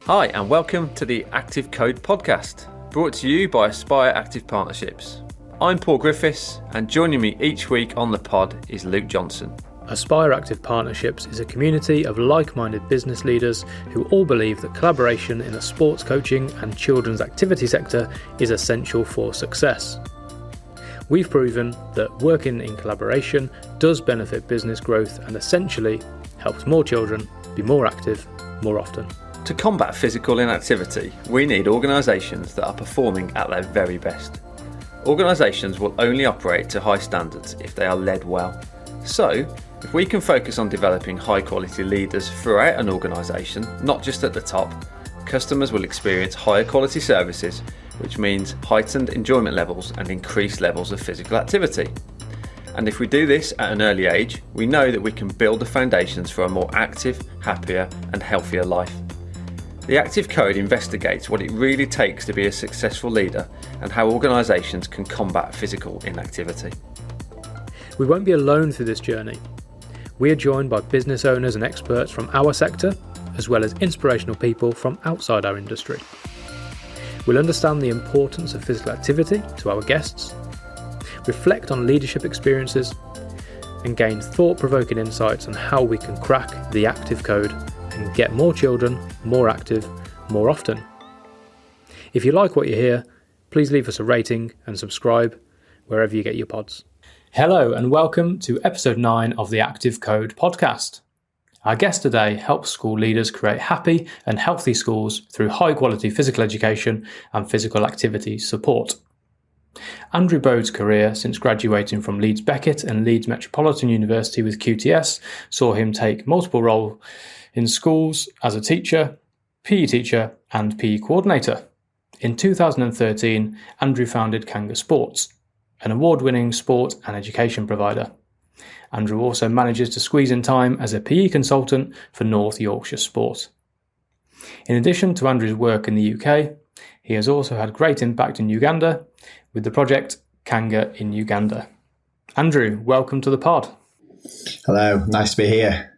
Hi and welcome to the Active Code podcast, brought to you by Aspire Active Partnerships. I'm Paul Griffiths and joining me each week on the pod is Luke Johnson. Aspire Active Partnerships is a community of like-minded business leaders who all believe that collaboration in the sports coaching and children's activity sector is essential for success. We've proven that working in collaboration does benefit business growth and essentially helps more children be more active more often. To combat physical inactivity, we need organisations that are performing at their very best. Organisations will only operate to high standards if they are led well. So, if we can focus on developing high quality leaders throughout an organisation, not just at the top, customers will experience higher quality services, which means heightened enjoyment levels and increased levels of physical activity. And if we do this at an early age, we know that we can build the foundations for a more active, happier and healthier life. The Active Code investigates what it really takes to be a successful leader and how organisations can combat physical inactivity. We won't be alone through this journey. We are joined by business owners and experts from our sector, as well as inspirational people from outside our industry. We'll understand the importance of physical activity to our guests, reflect on leadership experiences, and gain thought-provoking insights on how we can crack the Active Code and get more children more active more often. If you like what you hear, please leave us a rating and subscribe wherever you get your pods. Hello and welcome to episode 9 of the Active Code podcast. Our guest today helps school leaders create happy and healthy schools through high quality physical education and physical activity support. Andrew Bode's career since graduating from Leeds Beckett and Leeds Metropolitan University with QTS saw him take multiple roles in schools as a teacher, PE teacher and PE coordinator. In 2013, Andrew founded Kanga Sports, an award-winning sport and education provider. Andrew also manages to squeeze in time as a PE consultant for North Yorkshire Sport. In addition to Andrew's work in the UK, he has also had great impact in Uganda with the project Kanga in Uganda. Andrew, welcome to the pod. Hello, nice to be here.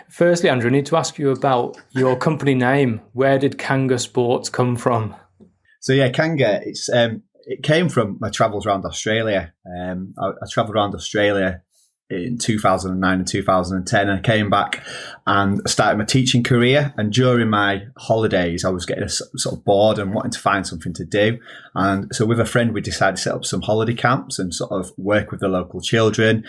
Firstly, Andrew, I need to ask you about your company name. Where did Kanga Sports come from? So Kanga, it came from my travels around Australia. I travelled around Australia in 2009 and 2010 and I came back and started my teaching career, and during my holidays I was getting sort of bored and wanting to find something to do, and so with a friend we decided to set up some holiday camps and sort of work with the local children,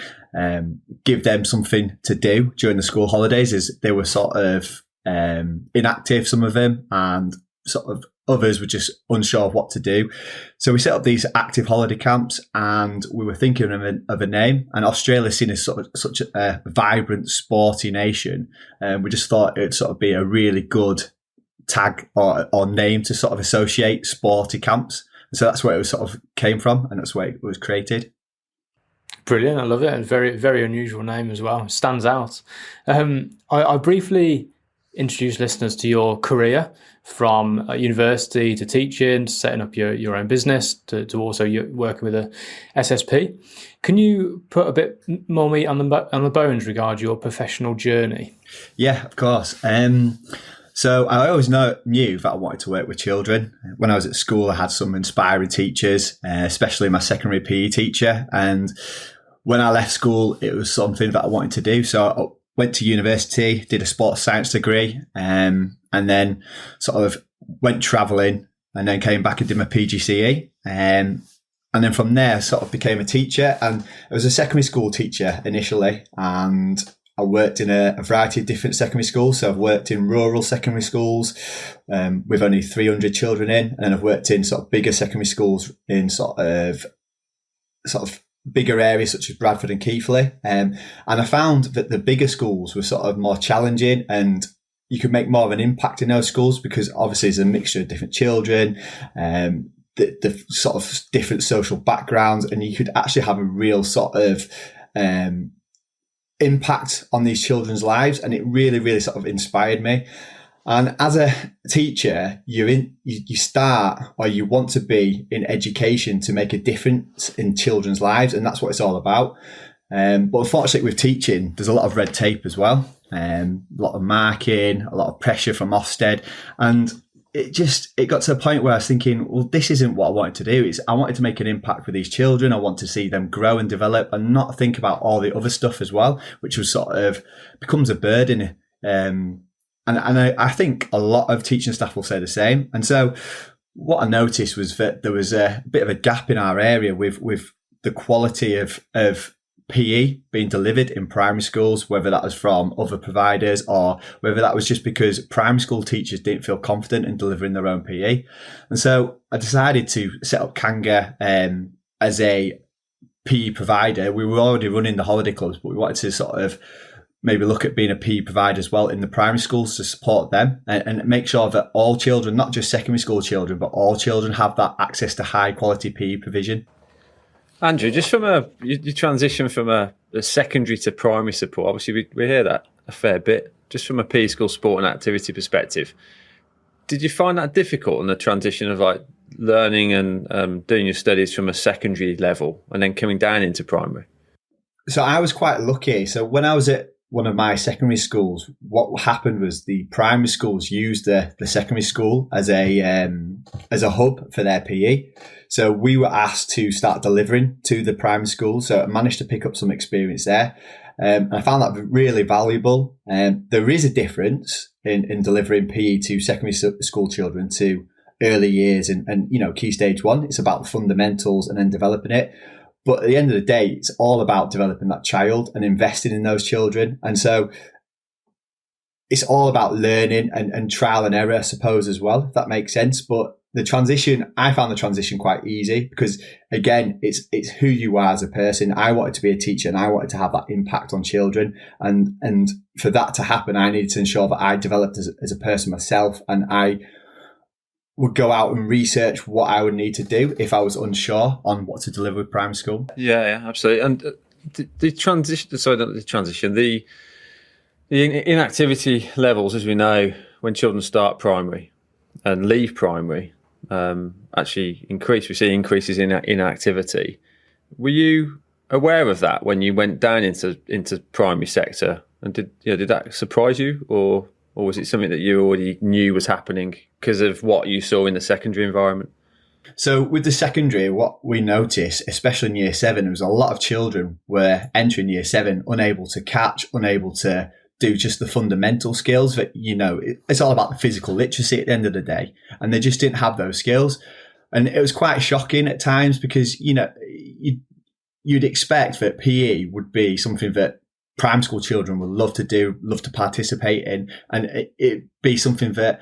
give them something to do during the school holidays, as they were sort of inactive, some of them, and sort of others were just unsure of what to do. So we set up these active holiday camps and we were thinking of a name, and Australia's seen as such a vibrant sporty nation. And we just thought it'd sort of be a really good tag or name to sort of associate sporty camps. So that's where it was sort of came from, and that's where it was created. Brilliant. I love it. And very, very unusual name as well. It stands out. I briefly introduce listeners to your career from university to teaching, to setting up your own business, to also working with a SSP. Can you put a bit more meat on the bones regarding your professional journey? Yeah, of course. So I always knew that I wanted to work with children. When I was at school, I had some inspiring teachers, especially my secondary PE teacher. And when I left school, it was something that I wanted to do. So I went to university, did a sports science degree, and then sort of went travelling, and then came back and did my PGCE. And then from there, sort of became a teacher. And I was a secondary school teacher initially, and I worked in a variety of different secondary schools. So I've worked in rural secondary schools with only 300 children in, and then I've worked in sort of bigger secondary schools in sort of bigger areas such as Bradford and Keighley. And I found that the bigger schools were sort of more challenging, and you could make more of an impact in those schools because obviously there's a mixture of different children, the sort of different social backgrounds, and you could actually have a real sort of impact on these children's lives. And it really, really sort of inspired me. And as a teacher, you start, or you want to be in education to make a difference in children's lives. And that's what it's all about. But unfortunately with teaching, there's a lot of red tape as well. A lot of marking, a lot of pressure from Ofsted. And it got to a point where I was thinking, well, this isn't what I wanted to do. I wanted to make an impact with these children. I want to see them grow and develop and not think about all the other stuff as well, which was sort of becomes a burden. And I think a lot of teaching staff will say the same. And so what I noticed was that there was a bit of a gap in our area with the quality of PE being delivered in primary schools, whether that was from other providers or whether that was just because primary school teachers didn't feel confident in delivering their own PE. And so I decided to set up Kanga as a PE provider. We were already running the holiday clubs, but we wanted to sort of maybe look at being a PE provider as well in the primary schools to support them and make sure that all children, not just secondary school children, but all children have that access to high quality PE provision. Andrew, just from you transition from a secondary to primary support, obviously we hear that a fair bit, just from a PE school sport and activity perspective. Did you find that difficult in the transition of like learning and doing your studies from a secondary level and then coming down into primary? So I was quite lucky. So when I was at one of my secondary schools, what happened was the primary schools used the secondary school as a hub for their PE. So we were asked to start delivering to the primary school. So I managed to pick up some experience there. And I found that really valuable. There is a difference in delivering PE to secondary school children to early years and key stage 1. It's about the fundamentals and then developing it. But at the end of the day, it's all about developing that child and investing in those children. And so it's all about learning and trial and error, I suppose, as well, if that makes sense. But I found the transition quite easy because, again, it's who you are as a person. I wanted to be a teacher and I wanted to have that impact on children. And for that to happen, I needed to ensure that I developed as a person myself, and I would go out and research what I would need to do if I was unsure on what to deliver with primary school. Yeah, absolutely. And the inactivity levels, as we know, when children start primary and leave primary, actually increase. We see increases in inactivity. Were you aware of that when you went down into primary sector? And did that surprise you, or was it something that you already knew was happening because of what you saw in the secondary environment? So with the secondary, what we noticed, especially in year 7, there was a lot of children were entering year 7 unable to catch, unable to do just the fundamental skills that, it's all about the physical literacy at the end of the day. And they just didn't have those skills. And it was quite shocking at times because, you'd expect that PE would be something that primary school children would love to do, love to participate in, and it'd be something that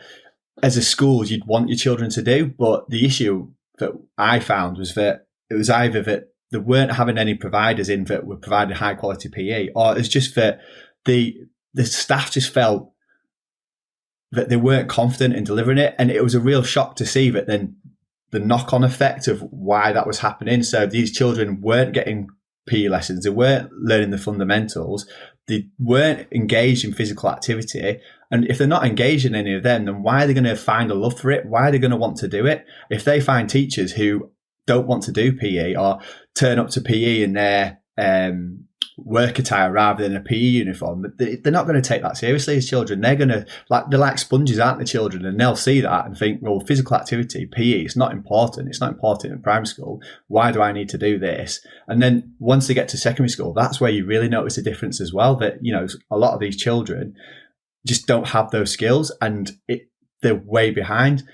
as a school you'd want your children to do. But the issue that I found was that it was either that they weren't having any providers in that were providing high quality PE, or it's just that the staff just felt that they weren't confident in delivering it. And it was a real shock to see that then the knock-on effect of why that was happening. So these children weren't getting PE lessons, they weren't learning the fundamentals, they weren't engaged in physical activity. And if they're not engaged in any of them, then why are they going to find a love for it? Why are they going to want to do it? If they find teachers who don't want to do PE or turn up to PE in their work attire rather than a PE uniform, they're not going to take that seriously as children. They're like sponges, aren't the children? And they'll see that and think, well, physical activity, PE, it's not important. It's not important in primary school. Why do I need to do this? And then once they get to secondary school, that's where you really notice the difference as well, that, a lot of these children just don't have those skills and they're way behind.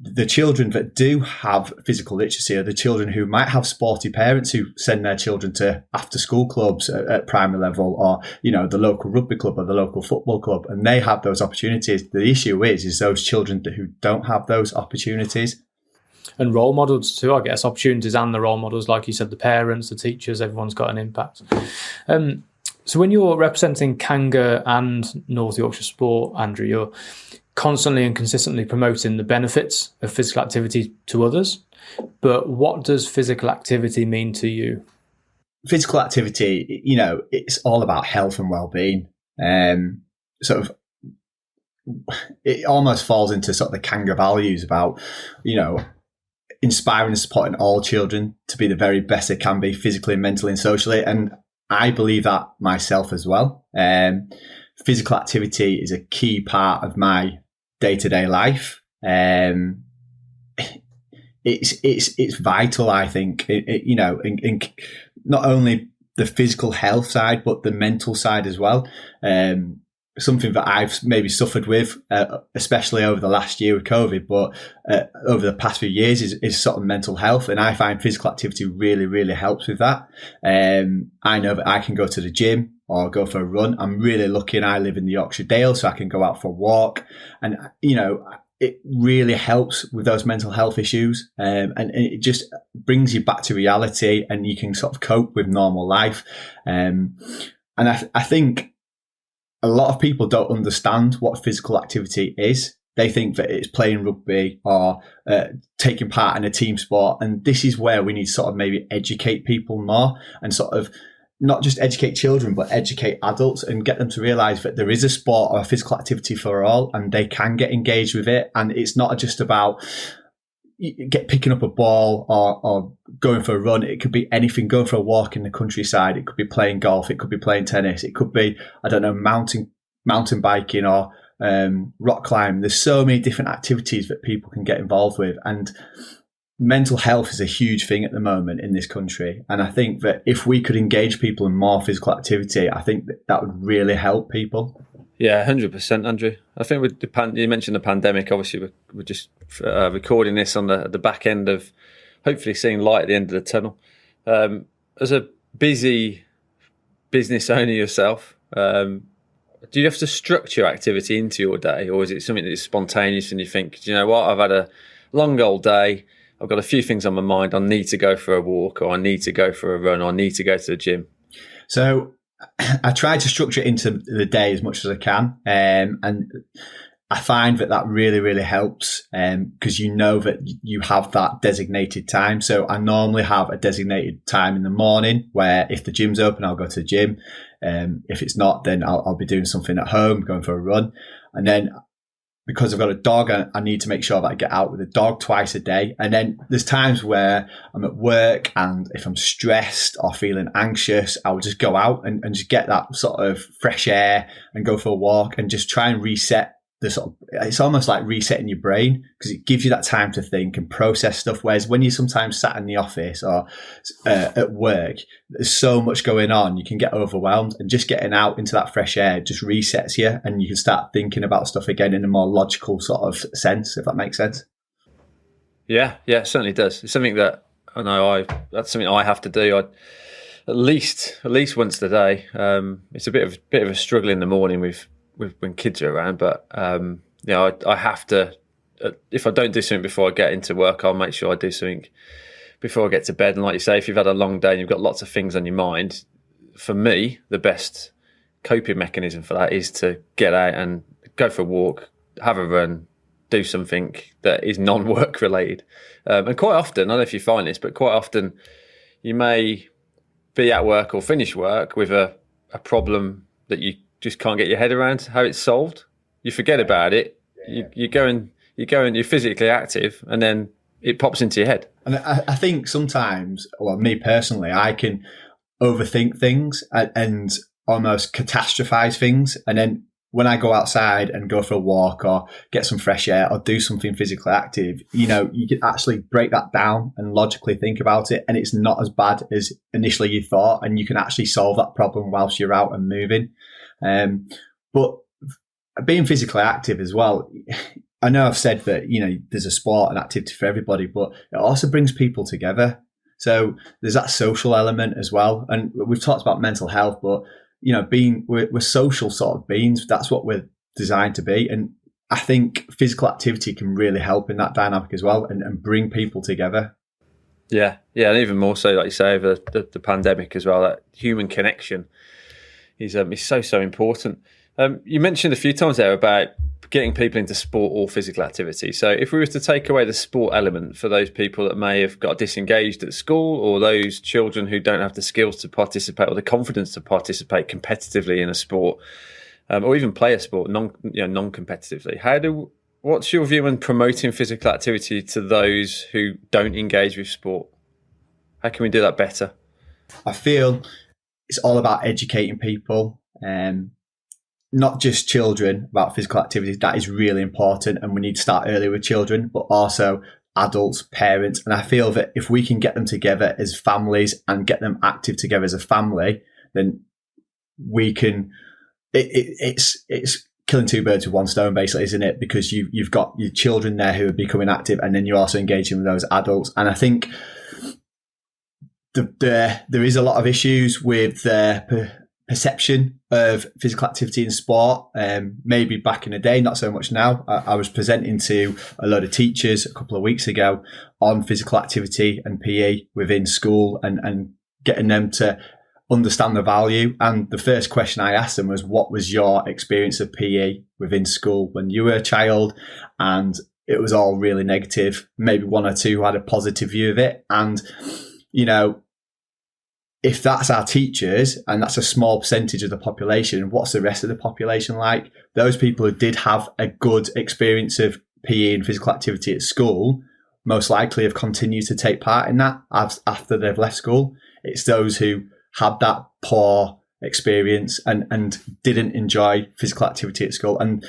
The children that do have physical literacy are the children who might have sporty parents who send their children to after school clubs at primary level, or, the local rugby club or the local football club, and they have those opportunities. The issue is those children who don't have those opportunities. And role models too, I guess, opportunities and the role models, like you said, the parents, the teachers, everyone's got an impact. So when you're representing Kanga and North Yorkshire Sport, Andrew, you're constantly and consistently promoting the benefits of physical activity to others. But what does physical activity mean to you? Physical activity, it's all about health and well-being. Sort of, it almost falls into sort of the Kanga values about, inspiring and supporting all children to be the very best they can be physically, mentally and socially. And I believe that myself as well. Physical activity is a key part of my day-to-day life. It's vital, I think, in not only the physical health side, but the mental side as well. Something that I've maybe suffered with, especially over the last year with COVID, but over the past few years is sort of mental health. And I find physical activity really, really helps with that. I know that I can go to the gym or go for a run. I'm really lucky and I live in the Yorkshire Dale, so I can go out for a walk. And, it really helps with those mental health issues. And it just brings you back to reality and you can sort of cope with normal life. And I think a lot of people don't understand what physical activity is. They think that it's playing rugby or taking part in a team sport. And this is where we need to sort of maybe educate people more and sort of not just educate children, but educate adults and get them to realise that there is a sport or a physical activity for all and they can get engaged with it. And it's not just about picking up a ball or going for a run. It could be anything, going for a walk in the countryside. It could be playing golf. It could be playing tennis. It could be, mountain biking or rock climbing. There's so many different activities that people can get involved with. And mental health is a huge thing at the moment in this country. And I think that if we could engage people in more physical activity, I think that would really help people. Yeah, 100%, Andrew. I think with you mentioned the pandemic. Obviously, we're just recording this on the back end of hopefully seeing light at the end of the tunnel. As a busy business owner yourself, do you have to structure activity into your day, or is it something that is spontaneous and you think, do you know what, I've had a long old day, I've got a few things on my mind, I need to go for a walk, or I need to go for a run, or I need to go to the gym? So I try to structure it into the day as much as I can. And I find that really, really helps because you know that you have that designated time. So I normally have a designated time in the morning where if the gym's open, I'll go to the gym. If it's not, then I'll be doing something at home, going for a run. And then because I've got a dog, I need to make sure that I get out with the dog twice a day. And then there's times where I'm at work and if I'm stressed or feeling anxious, I'll just go out and just get that sort of fresh air and go for a walk and just try and reset it's almost like resetting your brain because it gives you that time to think and process stuff. Whereas when you're sometimes sat in the office or at work, there's so much going on, you can get overwhelmed, and just getting out into that fresh air just resets you and you can start thinking about stuff again in a more logical sort of sense, if that makes sense. Yeah, it certainly does. It's something that I know that's something I have to do. At least once a day. It's a bit of a struggle in the morning with when kids are around, but I have to. If I don't do something before I get into work, I'll make sure I do something before I get to bed. And like you say, if you've had a long day and you've got lots of things on your mind, for me, the best coping mechanism for that is to get out and go for a walk, have a run, do something that is non-work related. And quite often, I don't know if you find this, but quite often you may be at work or finish work with a problem that you just can't get your head around how it's solved. You forget about it. You go and you're physically active, and then it pops into your head. And I think sometimes, well, me personally, I can overthink things and almost catastrophize things. And then when I go outside and go for a walk or get some fresh air or do something physically active, you can actually break that down and logically think about it. And it's not as bad as initially you thought. And you can actually solve that problem whilst you're out and moving. But being physically active as well, I know I've said that, there's a sport and activity for everybody, but it also brings people together. So there's that social element as well. And we've talked about mental health, but, we're social sort of beings. That's what we're designed to be. And I think physical activity can really help in that dynamic as well and bring people together. Yeah. And even more so, like you say, over the pandemic as well, that human connection is so important. You mentioned a few times there about getting people into sport or physical activity. So if we were to take away the sport element for those people that may have got disengaged at school, or those children who don't have the skills to participate or the confidence to participate competitively in a sport, or even play a sport non-competitively, what's your view on promoting physical activity to those who don't engage with sport? How can we do that better? I feel it's all about educating people, not just children, about physical activity. That is really important, and we need to start early with children, but also adults, parents. And I feel that if we can get them together as families and get them active together as a family, then we can, it's killing two birds with one stone, basically, isn't it? Because you've got your children there who are becoming active, and then you're also engaging with those adults. And I think there is a lot of issues with the perception of physical activity in sport. Maybe back in the day, not so much now. I was presenting to a load of teachers a couple of weeks ago on physical activity and PE within school, and getting them to understand the value. And the first question I asked them was, what was your experience of PE within school when you were a child? And it was all really negative. Maybe one or two had a positive view of it. And, you know, if that's our teachers and that's a small percentage of the population, what's the rest of the population like? Those people who did have a good experience of PE and physical activity at school most likely have continued to take part in that after they've left school. It's those who had that poor experience and didn't enjoy physical activity at school. And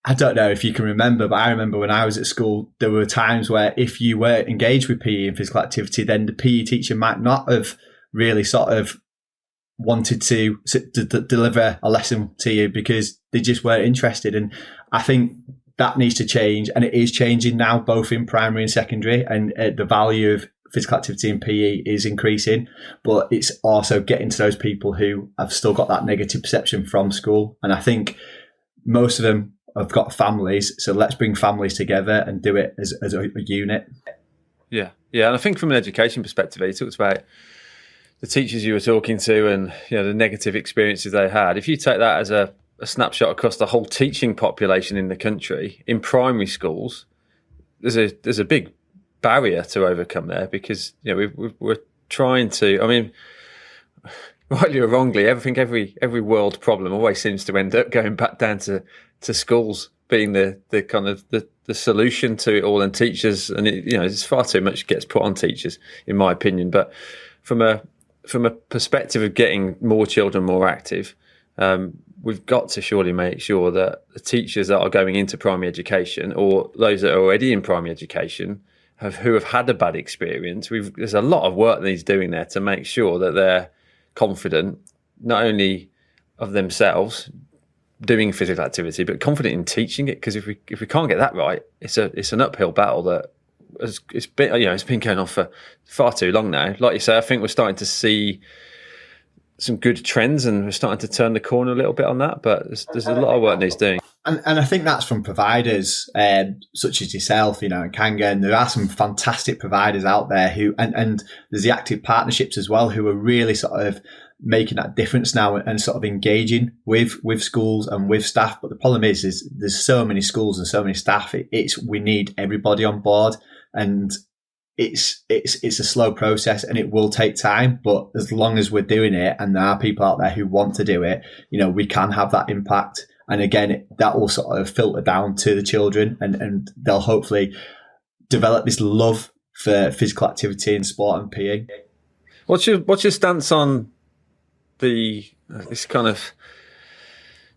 I don't know if you can remember, but I remember when I was at school, there were times where if you were engaged with PE and physical activity, then the PE teacher might not have really sort of wanted to deliver a lesson to you because they just weren't interested. And I think that needs to change, and it is changing now, both in primary and secondary, and the value of physical activity in PE is increasing, but it's also getting to those people who have still got that negative perception from school. And I think most of them have got families, so let's bring families together and do it as a unit. Yeah, and I think from an education perspective, you talked about the teachers you were talking to and, you know, the negative experiences they had. If you take that as a snapshot across the whole teaching population in the country, in primary schools, there's a big barrier to overcome there, because, you know, we're trying to, I mean, rightly or wrongly, every world problem always seems to end up going back down to schools being the kind of the solution to it all, and teachers, and it, you know, it's far too much gets put on teachers, in my opinion. But from a perspective of getting more children more active, we've got to surely make sure that the teachers that are going into primary education, or those that are already in primary education, who have had a bad experience, there's a lot of work that he's doing there to make sure that they're confident, not only of themselves doing physical activity, but confident in teaching it. Because if we can't get that right, it's an uphill battle that it's been going on for far too long now. Like you say, I think we're starting to see some good trends, and we're starting to turn the corner a little bit on that. But there's a lot of work needs doing. And I think that's from providers such as yourself, you know, and Kanga. And there are some fantastic providers out there who, and there's the active partnerships as well, who are really sort of making that difference now and sort of engaging with schools and with staff. But the problem is there's so many schools and so many staff. We need everybody on board, and it's a slow process, and it will take time. But as long as we're doing it, and there are people out there who want to do it, you know, we can have that impact. And again, that will sort of filter down to the children, and they'll hopefully develop this love for physical activity and sport and PE. What's your stance on this kind of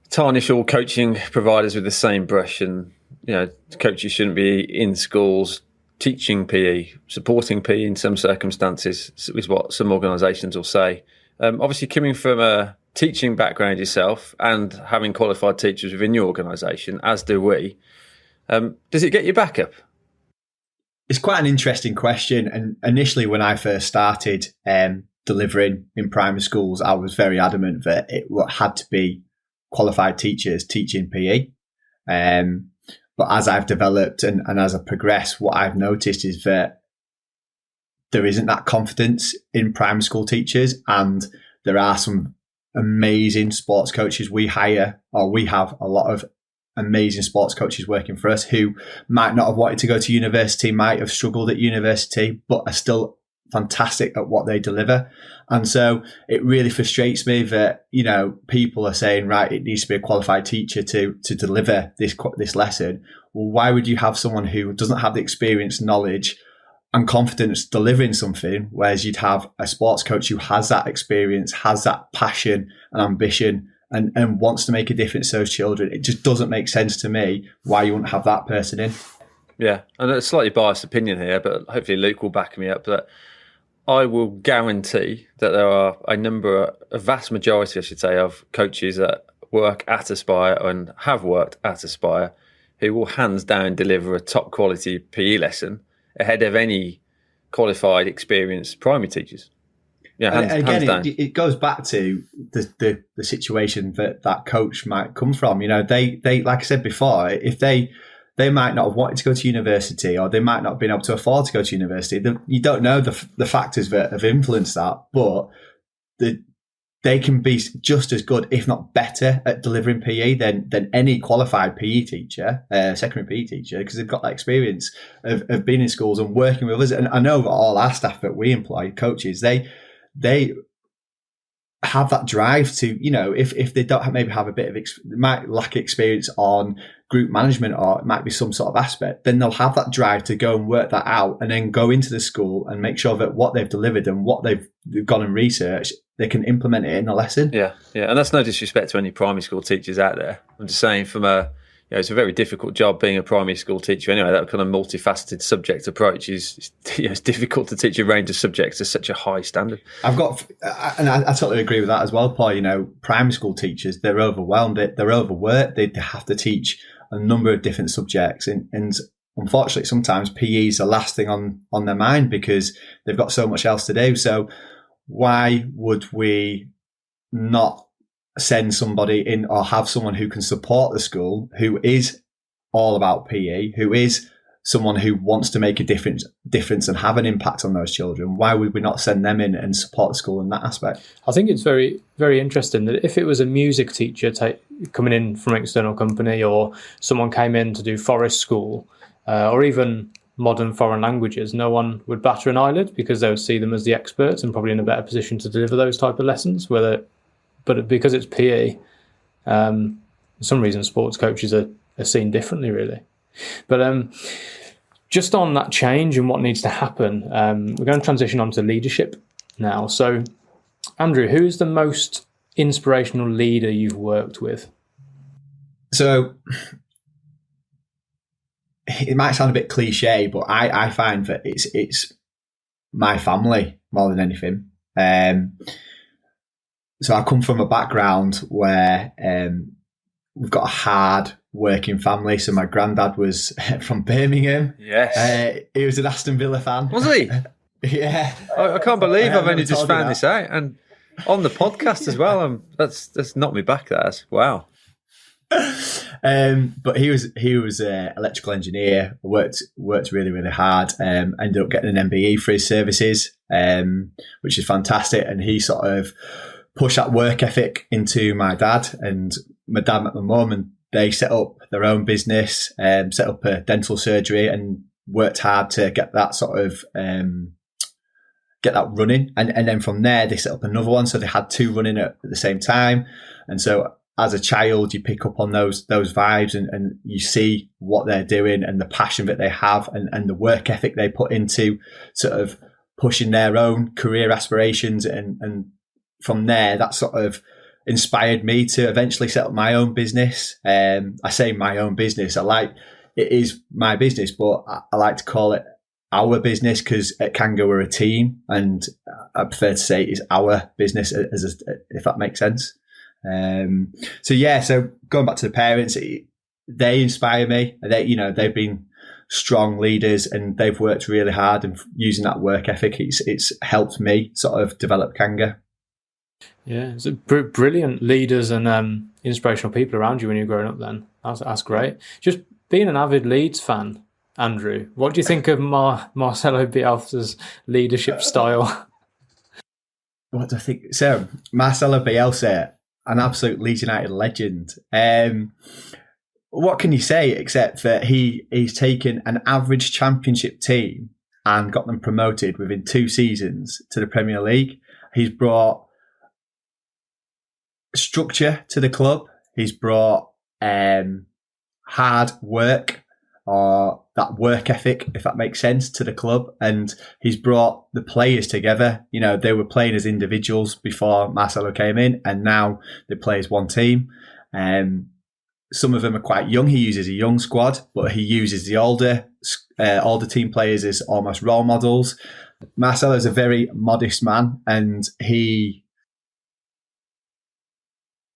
tarnish all coaching providers with the same brush, and, you know, coaches shouldn't be in schools teaching PE, supporting PE in some circumstances, is what some organisations will say. Obviously, coming from a teaching background yourself and having qualified teachers within your organisation, as do we, does it get you back up? It's quite an interesting question. And initially, when I first started delivering in primary schools, I was very adamant that it had to be qualified teachers teaching PE. But as I've developed and as I progress, what I've noticed is that there isn't that confidence in primary school teachers, and there are some amazing sports coaches we hire, or we have a lot of amazing sports coaches working for us who might not have wanted to go to university, might have struggled at university, but are still fantastic at what they deliver. And so it really frustrates me that, you know, people are saying, right, it needs to be a qualified teacher to deliver this lesson. Well, why would you have someone who doesn't have the experience, knowledge, and confidence delivering something, whereas you'd have a sports coach who has that experience, has that passion and ambition, and wants to make a difference to those children. It just doesn't make sense to me why you wouldn't have that person in. Yeah, and a slightly biased opinion here, but hopefully Luke will back me up, that I will guarantee that there are a vast majority, I should say, of coaches that work at Aspire and have worked at Aspire who will hands down deliver a top quality PE lesson ahead of any qualified, experienced primary teachers. Yeah, hands down. It goes back to the situation that coach might come from. They like I said before, if they might not have wanted to go to university, or they might not have been able to afford to go to university. You don't know the factors that have influenced that, but they can be just as good, if not better, at delivering PE than any qualified PE teacher, secondary PE teacher, because they've got that experience of being in schools and working with us. And I know that all our staff that we employ, coaches, they have that drive to, if they don't maybe have a bit of, they might lack experience on group management, or it might be some sort of aspect, then they'll have that drive to go and work that out and then go into the school and make sure that what they've delivered and what they've gone and researched, they can implement it in the lesson. Yeah. And that's no disrespect to any primary school teachers out there. I'm just saying it's a very difficult job being a primary school teacher anyway. That kind of multifaceted subject approach is it's difficult to teach a range of subjects to such a high standard. I totally agree with that as well, Paul. Primary school teachers, they're overwhelmed, they're overworked, they have to teach a number of different subjects, and unfortunately sometimes PE is the last thing on their mind because they've got so much else to do. So why would we not send somebody in, or have someone who can support the school, who is all about PE, who is someone who wants to make a difference and have an impact on those children? Why would we not send them in and support the school in that aspect? I think it's very, very interesting that if it was a music teacher coming in from an external company, or someone came in to do forest school, or even modern foreign languages, no one would batter an eyelid because they would see them as the experts and probably in a better position to deliver those type of lessons. But because it's PE, for some reason sports coaches are seen differently, really. But just on that change and what needs to happen, we're going to transition on to leadership now. So, Andrew, who's the most inspirational leader you've worked with? So, it might sound a bit cliche, but I find that it's my family more than anything. So I come from a background where we've got a hard working family. So my granddad was from Birmingham. Yes. He was an Aston Villa fan. Was he? Yeah. I can't believe I've only just found this out. And on the podcast as well. That's knocked me back. Wow. But he was an electrical engineer, worked really, really hard, ended up getting an MBE for his services, which is fantastic. And he sort of pushed that work ethic into my dad, and my dad met my mum, and they set up their own business, set up a dental surgery, and worked hard to get that sort of get that running. And then from there, they set up another one. So they had two running at the same time. And so as a child, you pick up on those vibes, and you see what they're doing and the passion that they have, and the work ethic they put into sort of pushing their own career aspirations. And from there, that sort of inspired me to eventually set up my own business. I say my own business. It is my business, but I like to call it our business, because at Kanga we're a team, and I prefer to say it's our business, if that makes sense. So going back to the parents, they inspire me. They've been strong leaders, and they've worked really hard, and using that work ethic, it's helped me sort of develop Kanga. Yeah, it's brilliant leaders and inspirational people around you when you're growing up. Then that's great. Just being an avid Leeds fan, Andrew, what do you think of Marcelo Bielsa's leadership style? What do I think? So Marcelo Bielsa, an absolute Leeds United legend. What can you say except that he's taken an average championship team and got them promoted within 2 seasons to the Premier League. He's brought structure to the club. He's brought hard work, or that work ethic, if that makes sense, to the club. And he's brought the players together. You know, they were playing as individuals before Marcelo came in, and now they play as one team. Some of them are quite young. He uses a young squad, but he uses the older team players as almost role models. Marcelo is a very modest man, and he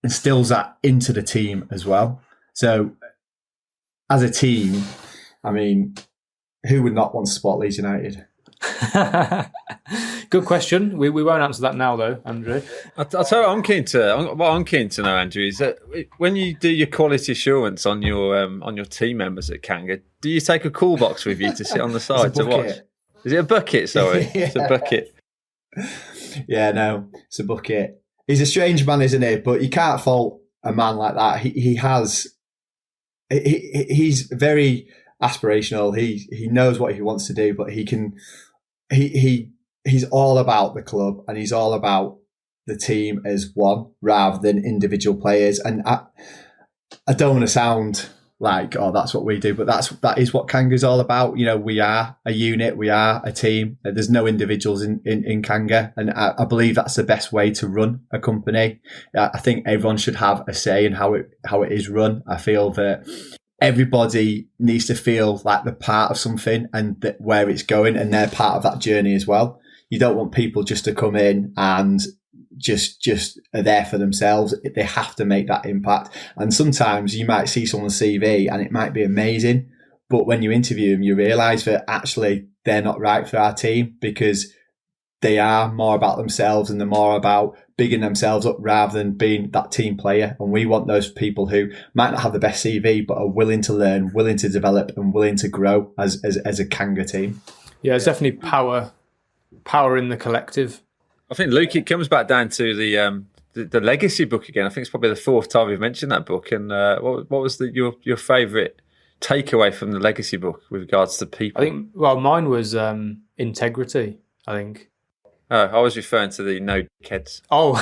instills that into the team as well. So as a team, I mean, who would not want to support Leeds United? Good question. We won't answer that now, though, Andrew. I'll tell you what I'm keen to know, Andrew, is that when you do your quality assurance on your team members at Kanga, do you take a cool box with you to sit on the side to watch? Is it a bucket? Sorry, Yeah. It's a bucket. Yeah, no, it's a bucket. He's a strange man, isn't he? But you can't fault a man like that. He's very aspirational. He knows what he wants to do, but he's all about the club, and he's all about the team as one rather than individual players. And I don't want to sound like, oh, that's what we do, but that is what Kanga is all about. You know, we are a unit, we are a team. There's no individuals in Kanga, and I believe that's the best way to run a company. I think everyone should have a say in how it is run. I feel that everybody needs to feel like they're part of something and that where it's going, and they're part of that journey as well. You don't want people just to come in and just are there for themselves. They have to make that impact. And sometimes you might see someone's CV and it might be amazing, but when you interview them, you realise that actually they're not right for our team, because they are more about themselves and they're more about bigging themselves up rather than being that team player. And we want those people who might not have the best CV, but are willing to learn, willing to develop, and willing to grow as a Kanga team. Yeah, it's definitely power in the collective. I think, Luke, it comes back down to the legacy book again. I think it's probably the fourth time we've mentioned that book. And what was your favourite takeaway from the legacy book with regards to people? I think, well, mine was integrity, I think. Oh, I was referring to the no dickheads. Oh,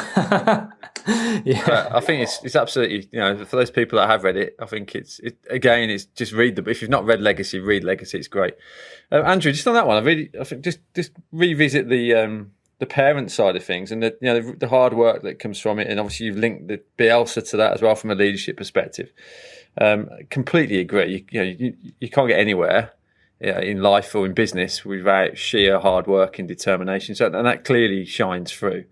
yeah. I think it's absolutely, for those people that have read it, I think it's just read the book. If you've not read Legacy, read Legacy. It's great. Andrew, just on that one, I think just revisit the parent side of things and the hard work that comes from it, and obviously you've linked the Bielsa to that as well from a leadership perspective. Completely agree. You can't get anywhere in life or in business without sheer hard work and determination. So, and that clearly shines through.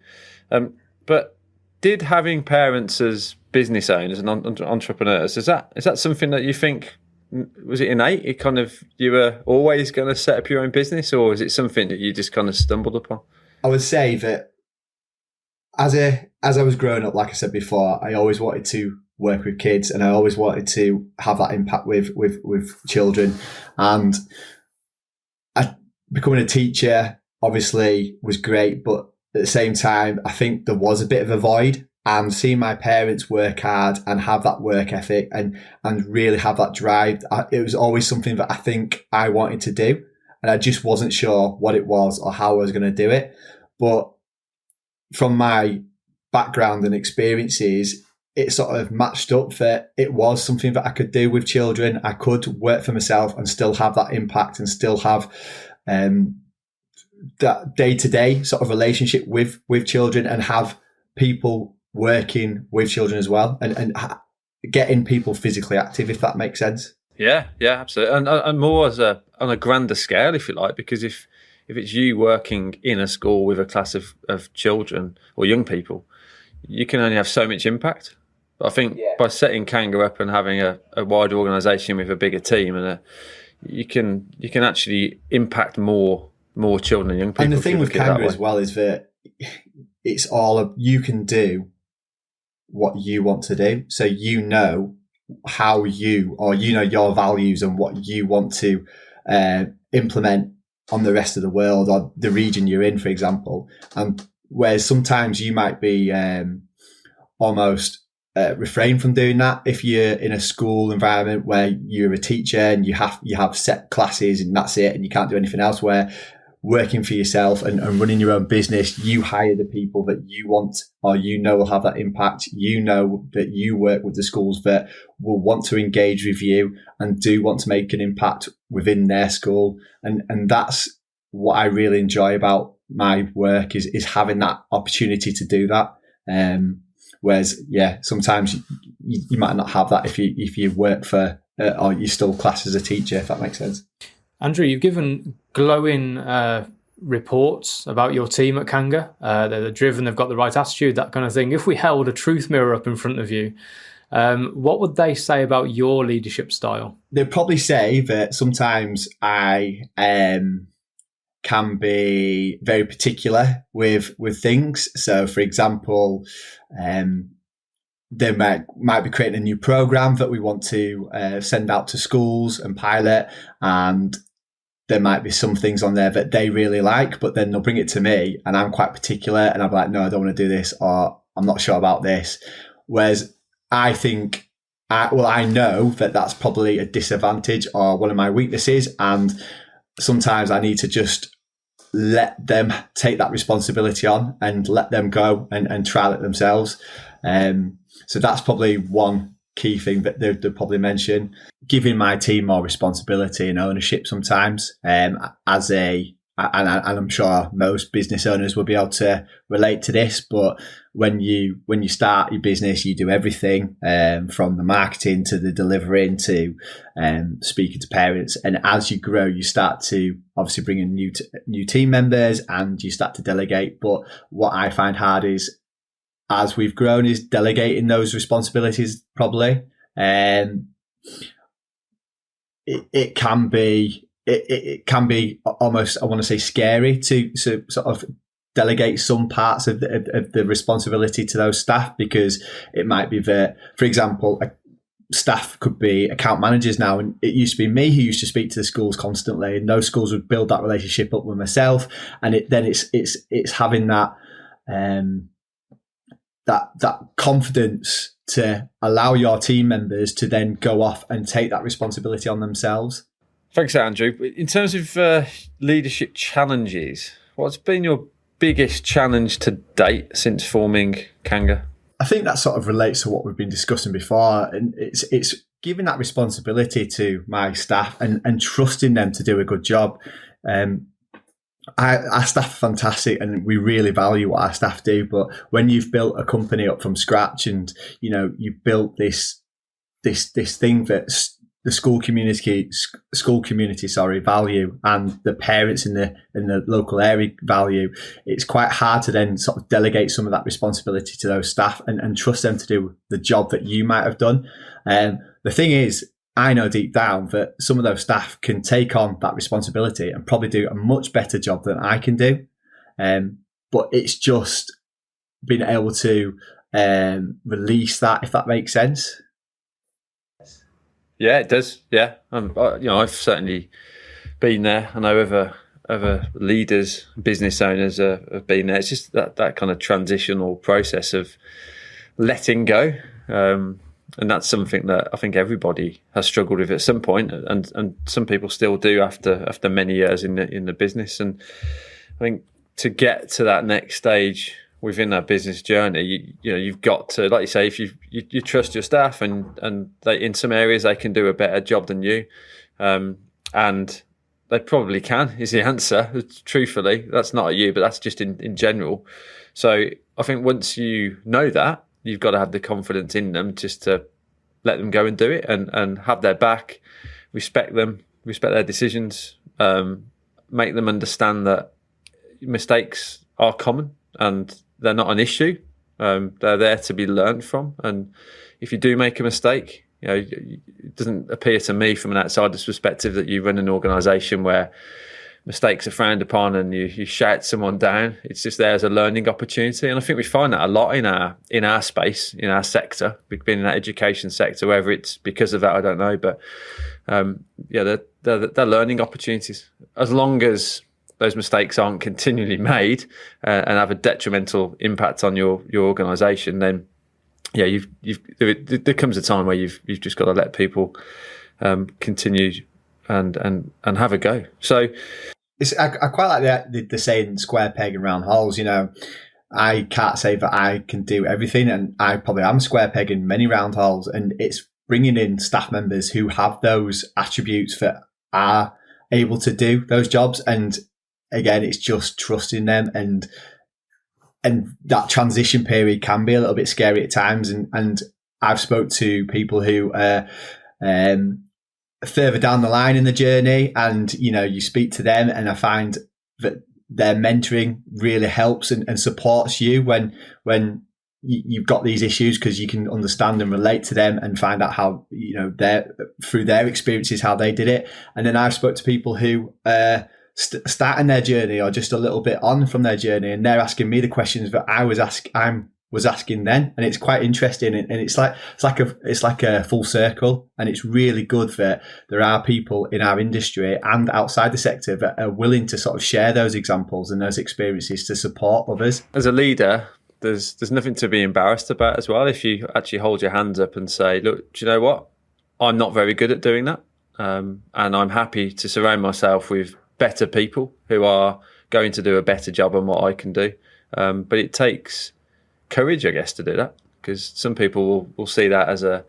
But did having parents as business owners and entrepreneurs, is that something that you think, was it innate? You were always going to set up your own business, or is it something that you just kind of stumbled upon? I would say that as I was growing up, like I said before, I always wanted to work with kids, and I always wanted to have that impact with children. And becoming a teacher obviously was great, but at the same time, I think there was a bit of a void. And seeing my parents work hard and have that work ethic and really have that drive, it was always something that I think I wanted to do. And I just wasn't sure what it was or how I was going to do it. But from my background and experiences, it sort of matched up that it was something that I could do with children. I could work for myself and still have that impact and still have that day-to-day sort of relationship with children, and have people working with children as well, and getting people physically active, if that makes sense. Yeah, absolutely. And more on a grander scale, if you like, because if it's you working in a school with a class of children or young people, you can only have so much impact. But I think by setting Kanga up and having a wider organisation with a bigger team, and you can actually impact more children and young people. And the thing with Kanga as well is that it's all you can do what you want to do. So how your values and what you want to implement on the rest of the world or the region you're in, for example. And whereas sometimes you might be almost refrain from doing that if you're in a school environment where you're a teacher and you have set classes and that's it, and you can't do anything else. Where working for yourself and running your own business, you hire the people that you want or will have that impact. You know that you work with the schools that will want to engage with you and do want to make an impact within their school. And that's what I really enjoy about my work is having that opportunity to do that. Whereas, sometimes you might not have that if you work for or you're still classed as a teacher, if that makes sense. Andrew, you've given glowing reports about your team at Kanga. They're driven, they've got the right attitude, that kind of thing. If we held a truth mirror up in front of you, what would they say about your leadership style? They'd probably say that sometimes I can be very particular with things. So, for example, they might be creating a new program that we want to send out to schools and pilot, and there might be some things on there that they really like, but then they'll bring it to me and I'm quite particular and I'm like, no, I don't want to do this, or I'm not sure about this. Whereas I think, I know that that's probably a disadvantage or one of my weaknesses, and sometimes I need to just let them take that responsibility on and let them go and trial it themselves. So that's probably one key thing that they'll probably mention. Giving my team more responsibility and ownership sometimes, and I'm sure most business owners will be able to relate to this, but when you start your business, you do everything, from the marketing to the delivering to speaking to parents. And as you grow, you start to obviously bring in new team members and you start to delegate. But what I find hard is, as we've grown, is delegating those responsibilities probably. It can be almost, I want to say, scary to sort of delegate some parts of the responsibility to those staff, because it might be that, for example, staff could be account managers now, and it used to be me who used to speak to the schools constantly, and those schools would build that relationship up with myself, and it's having that that confidence to allow your team members to then go off and take that responsibility on themselves. Thanks, Andrew. In terms of leadership challenges, what's been your biggest challenge to date since forming Kanga? I think that sort of relates to what we've been discussing before, and it's giving that responsibility to my staff and trusting them to do a good job. Our staff are fantastic and we really value what our staff do, but when you've built a company up from scratch and you built this thing that the school community value and the parents in the local area value, it's quite hard to then sort of delegate some of that responsibility to those staff and trust them to do the job that you might have done. The thing is, I know deep down that some of those staff can take on that responsibility and probably do a much better job than I can do. But it's just being able to release that, if that makes sense. Yeah, it does. Yeah, I've certainly been there. I know other leaders, business owners have been there. It's just that kind of transitional process of letting go. And that's something that I think everybody has struggled with at some point, and some people still do after many years in the business. And I think to get to that next stage within that business journey, you've got to, like you say, if you trust your staff and they, in some areas they can do a better job than you, and they probably can is the answer. Truthfully, that's not at you, but that's just in general. So I think once you know that, you've got to have the confidence in them just to let them go and do it and have their back, respect them, respect their decisions, make them understand that mistakes are common and they're not an issue. They're there to be learned from. And if you do make a mistake, it doesn't appear to me from an outsider's perspective that you run an organisation where mistakes are frowned upon and you shout someone down. It's just there as a learning opportunity, and I think we find that a lot in our space, in our sector. We've been in that education sector, whether it's because of that, I don't know, but they're learning opportunities. As long as those mistakes aren't continually made and have a detrimental impact on your organisation, then there comes a time where you've just got to let people continue and have a go. So I quite like the saying square peg and round holes. You know, I can't say that I can do everything, and I probably am square peg in many round holes. And it's bringing in staff members who have those attributes that are able to do those jobs. And again, it's just trusting them, and that transition period can be a little bit scary at times. And I've spoke to people who further down the line in the journey, and you know, you speak to them, and I find that their mentoring really helps and supports you when you've got these issues, because you can understand and relate to them and find out how, you know, through their experiences how they did it. And then I've spoke to people who starting their journey or just a little bit on from their journey, and they're asking me the questions that I was asking then, and it's quite interesting, and it's like a full circle, and it's really good that there are people in our industry and outside the sector that are willing to sort of share those examples and those experiences to support others. As a leader, there's nothing to be embarrassed about as well. If you actually hold your hands up and say, look, do you know what? I'm not very good at doing that, and I'm happy to surround myself with better people who are going to do a better job on what I can do. But it takes courage, I guess, to do that, because some people will see that as a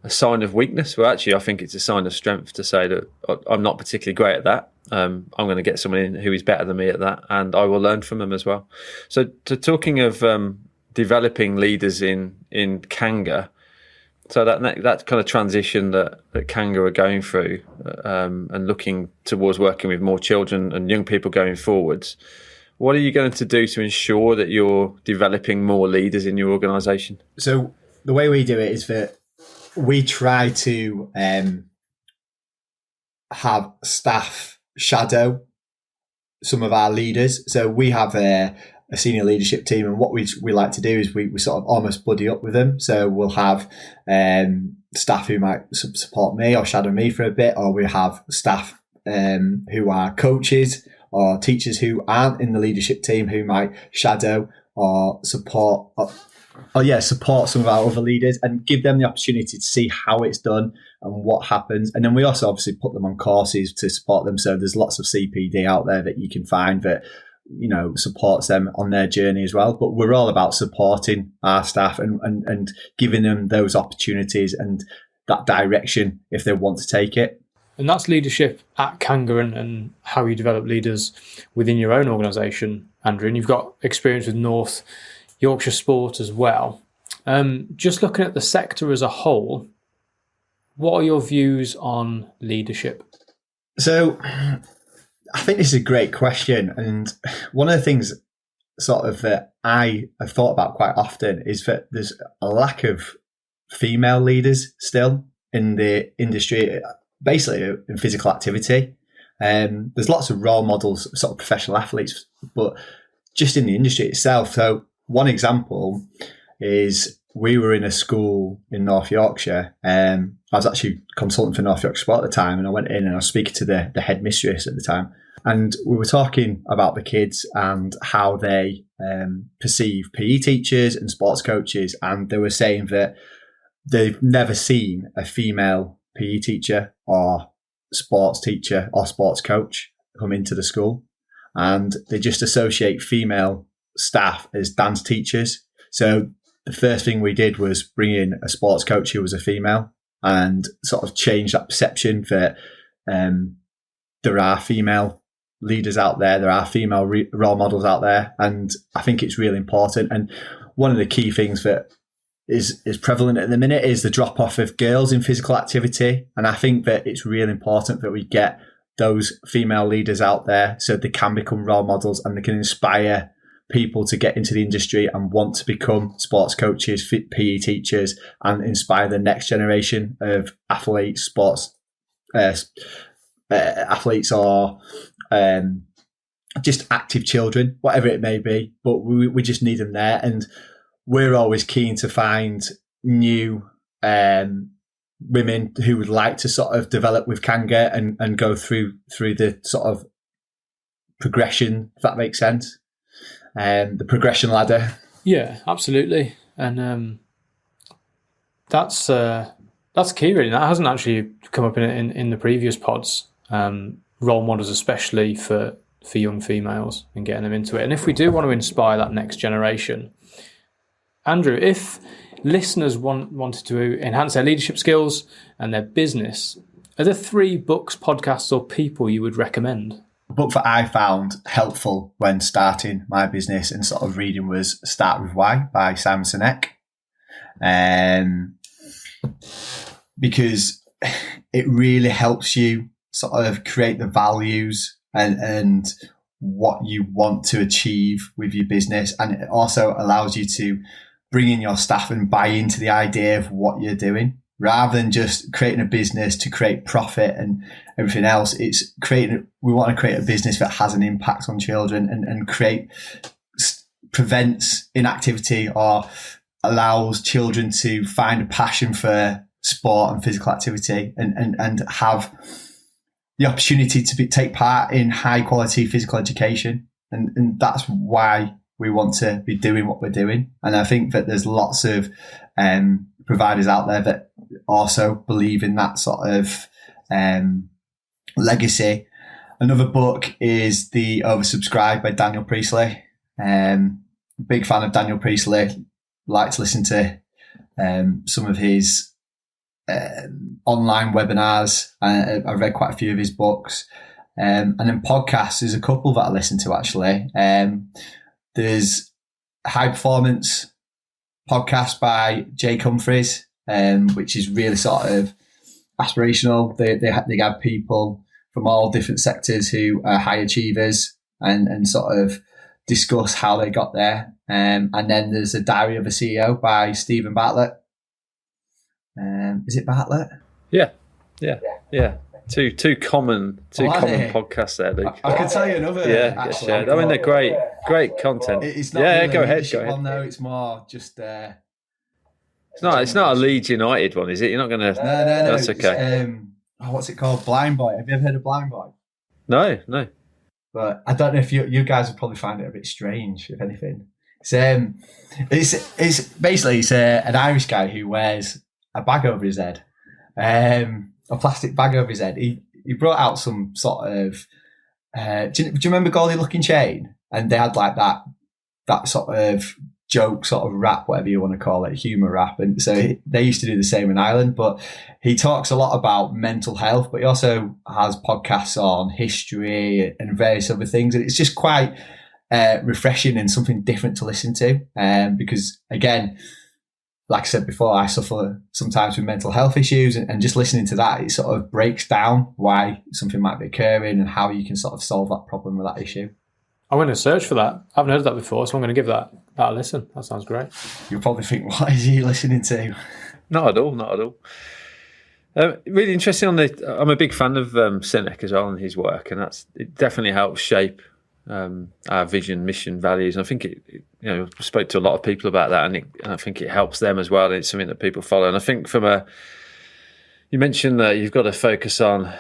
sign of weakness. Well, actually, I think it's a sign of strength to say that I'm not particularly great at that. I'm going to get someone in who is better than me at that, and I will learn from them as well. So, talking of developing leaders in Kanga, so that kind of transition that Kanga are going through, and looking towards working with more children and young people going forwards, what are you going to do to ensure that you're developing more leaders in your organisation? So the way we do it is that we try to have staff shadow some of our leaders. So we have a senior leadership team, and what we like to do is we sort of almost buddy up with them. So we'll have staff who might support me or shadow me for a bit, or we have staff who are coaches or teachers who aren't in the leadership team who might shadow or support some of our other leaders, and give them the opportunity to see how it's done and what happens. And then we also obviously put them on courses to support them. So there's lots of CPD out there that you can find that, you know, supports them on their journey as well. But we're all about supporting our staff and giving them those opportunities and that direction if they want to take it. And that's leadership at Kanga and how you develop leaders within your own organisation, Andrew. And you've got experience with North Yorkshire Sport as well. Just looking at the sector as a whole, what are your views on leadership? So I think this is a great question. And one of the things sort of that I have thought about quite often is that there's a lack of female leaders still in the industry, basically in physical activity. There's lots of role models, sort of professional athletes, but just in the industry itself. So one example is we were in a school in North Yorkshire. I was actually consultant for North Yorkshire Sport at the time, and I went in and I was speaking to the headmistress at the time. And we were talking about the kids and how they perceive PE teachers and sports coaches. And they were saying that they've never seen a female PE teacher or sports teacher or sports coach come into the school. And they just associate female staff as dance teachers. So the first thing we did was bring in a sports coach who was a female and sort of change that perception that there are female leaders out there, there are female role models out there. And I think it's really important. And one of the key things that is prevalent at the minute is the drop off of girls in physical activity. And I think that it's really important that we get those female leaders out there so they can become role models and they can inspire people to get into the industry and want to become sports coaches, PE teachers, and inspire the next generation of athletes, sports athletes, or just active children, whatever it may be. But we just need them there, and we're always keen to find new women who would like to sort of develop with Kanga and go through the sort of progression, if that makes sense. The progression ladder. Yeah, absolutely. And that's key, really. That hasn't actually come up in the previous pods. Role models, especially for for young females and getting them into it. And if we do want to inspire that next generation, Andrew, if listeners wanted to enhance their leadership skills and their business, are there 3 books, podcasts, or people you would recommend? A book that I found helpful when starting my business and sort of reading was Start With Why by Simon Sinek. Because it really helps you sort of create the values and what you want to achieve with your business. And it also allows you to bring in your staff and buy into the idea of what you're doing, rather than just creating a business to create profit and everything else. We want to create a business that has an impact on children and prevents inactivity or allows children to find a passion for sport and physical activity and have the opportunity to take part in high quality physical education. And that's why we want to be doing what we're doing. And I think that there's lots of providers out there that also believe in that sort of legacy. Another book is The Oversubscribed by Daniel Priestley. Big fan of Daniel Priestley. Like to listen to some of his online webinars. I've read quite a few of his books. And then podcasts, there's a couple that I listen to actually. There's High Performance podcast by Jake Humphries, which is really sort of aspirational. They have people from all different sectors who are high achievers and sort of discuss how they got there. And then there's a Diary of a CEO by Stephen Bartlett. Is it Bartlett? Yeah. Two common podcasts there, Luke. I can tell you another. Yeah, actually. I mean, they're great content. It's not really go ahead. No, it's more just. It's not a Leeds United one, is it? You're not going to. No. That's okay. What's it called? Blind Boy. Have you ever heard of Blind Boy? No. But I don't know if you guys would probably find it a bit strange, if anything. It's basically an Irish guy who wears a bag over his head, a plastic bag over his head. He brought out some sort of. Do you remember Goldie Looking Chain? And they had like that sort of joke, sort of rap, whatever you want to call it, humour rap. And so they used to do the same in Ireland. But he talks a lot about mental health, but he also has podcasts on history and various other things. And it's just quite refreshing and something different to listen to. Because again, like I said before, I suffer sometimes with mental health issues, and just listening to that, it sort of breaks down why something might be occurring and how you can sort of solve that problem with that issue. I'm going to search for that. I haven't heard of that before, so I'm going to give that a listen. That sounds great. You'll probably think, what is he listening to? Not at all. Really interesting. I'm a big fan of Sinek as well and his work, and it definitely helps shape our vision, mission, values. And I think I spoke to a lot of people about that, and I think it helps them as well. And it's something that people follow. And I think you mentioned that you've got to focus on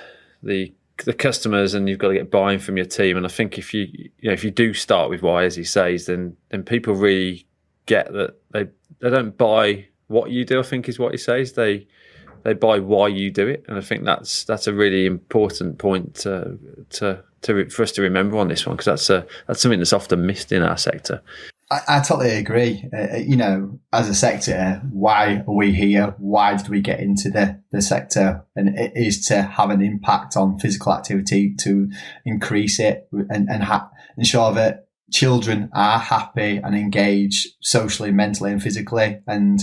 the customers, and you've got to get buy-in from your team. And I think if you do start with why, as he says, then people really get that they don't buy what you do, I think is what he says. They buy why you do it. And I think that's a really important point for us to remember on this one, because that's something that's often missed in our sector. I totally agree. As a sector, why are we here? Why did we get into the sector? And it is to have an impact on physical activity, to increase it and ensure that children are happy and engaged socially, mentally and physically. And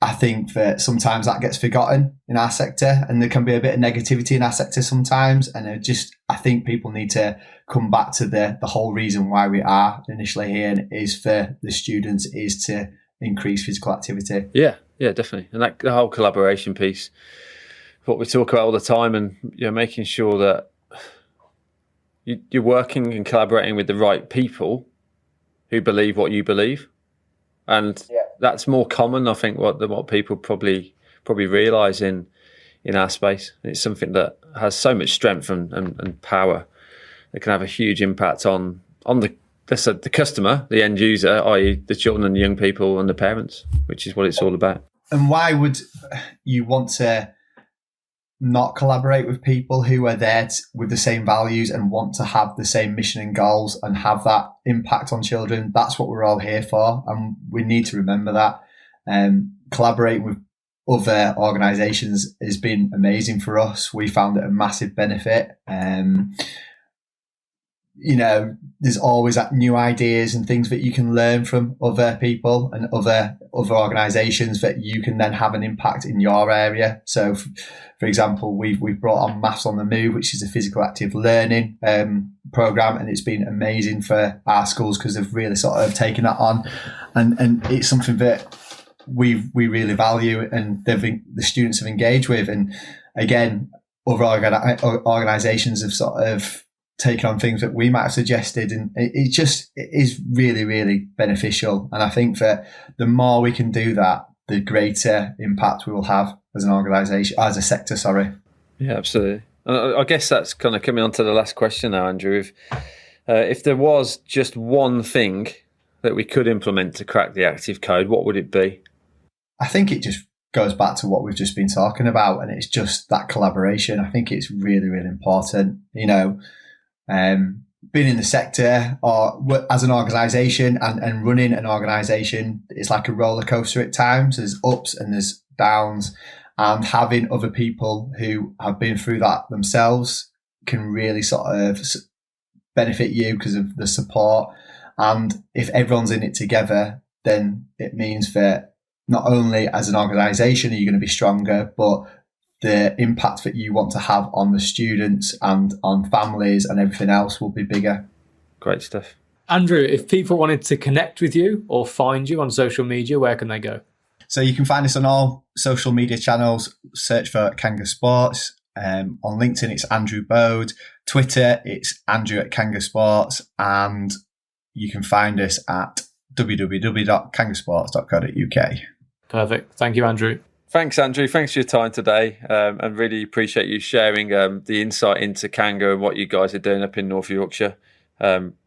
I think that sometimes that gets forgotten in our sector, and there can be a bit of negativity in our sector sometimes. And I think people need to come back to the whole reason why we are initially here, and is for the students, is to increase physical activity. Yeah, definitely. And that the whole collaboration piece, what we talk about all the time, and making sure that you're working and collaborating with the right people who believe what you believe. And that's more common, I think, what people probably realise in our space. It's something that has so much strength and power. It can have a huge impact on the customer, the end user, i.e. the children and the young people and the parents, which is what it's all about. And why would you want to not collaborate with people who are there with the same values and want to have the same mission and goals and have that impact on children. That's what we're all here for, and we need to remember that. Collaborating with other organisations has been amazing for us. We found it a massive benefit. There's always new ideas and things that you can learn from other people and other organisations that you can then have an impact in your area. So, for example, we've brought on Maths on the Move, which is a physical active learning programme, and it's been amazing for our schools because they've really sort of taken that on, and it's something that we really value and the students have engaged with. And again, other organisations have sort of taken on things that we might have suggested, and it is really, really beneficial. And I think that the more we can do that, the greater impact we will have as an organisation, as a sector, sorry. Yeah, absolutely. I guess that's kind of coming on to the last question now, Andrew. If there was just one thing that we could implement to crack the active code, what would it be? I think it just goes back to what we've just been talking about, and it's just that collaboration. I think it's really, really important. Being in the sector or as an organisation and running an organisation, it's like a roller coaster at times. There's ups and there's downs, and having other people who have been through that themselves can really sort of benefit you because of the support. And if everyone's in it together, then it means that not only as an organisation are you going to be stronger, but the impact that you want to have on the students and on families and everything else will be bigger. Great stuff. Andrew, if people wanted to connect with you or find you on social media, where can they go? So you can find us on all social media channels. Search for Kanga Sports. On LinkedIn, it's Andrew Bode. Twitter, it's Andrew at Kanga Sports. And you can find us at www.kangasports.co.uk. Perfect. Thank you, Andrew. Thanks, Andrew. Thanks for your time today, and really appreciate you sharing the insight into Kanga and what you guys are doing up in North Yorkshire.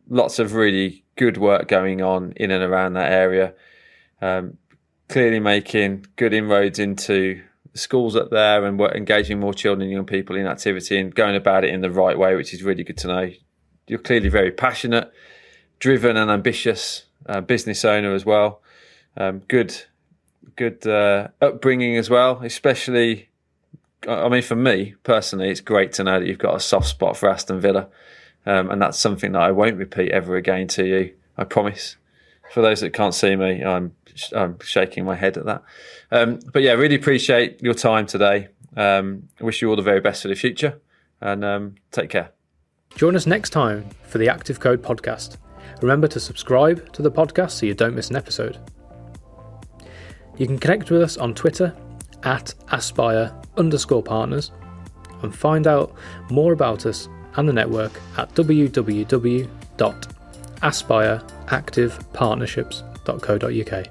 Lots of really good work going on in and around that area. Clearly making good inroads into the schools up there and engaging more children and young people in activity and going about it in the right way, which is really good to know. You're clearly very passionate, driven and ambitious business owner as well. Good upbringing as well, especially, I mean, for me personally, it's great to know that you've got a soft spot for Aston Villa, and that's something that I won't repeat ever again to you, I promise. For those that can't see me, I'm shaking my head at that. But yeah, really appreciate your time today. I wish you all the very best for the future, and take care. Join us next time for the Active Code podcast. Remember to subscribe to the podcast so you don't miss an episode. You can connect with us on Twitter at aspire_partners and find out more about us and the network at www.aspireactivepartnerships.co.uk.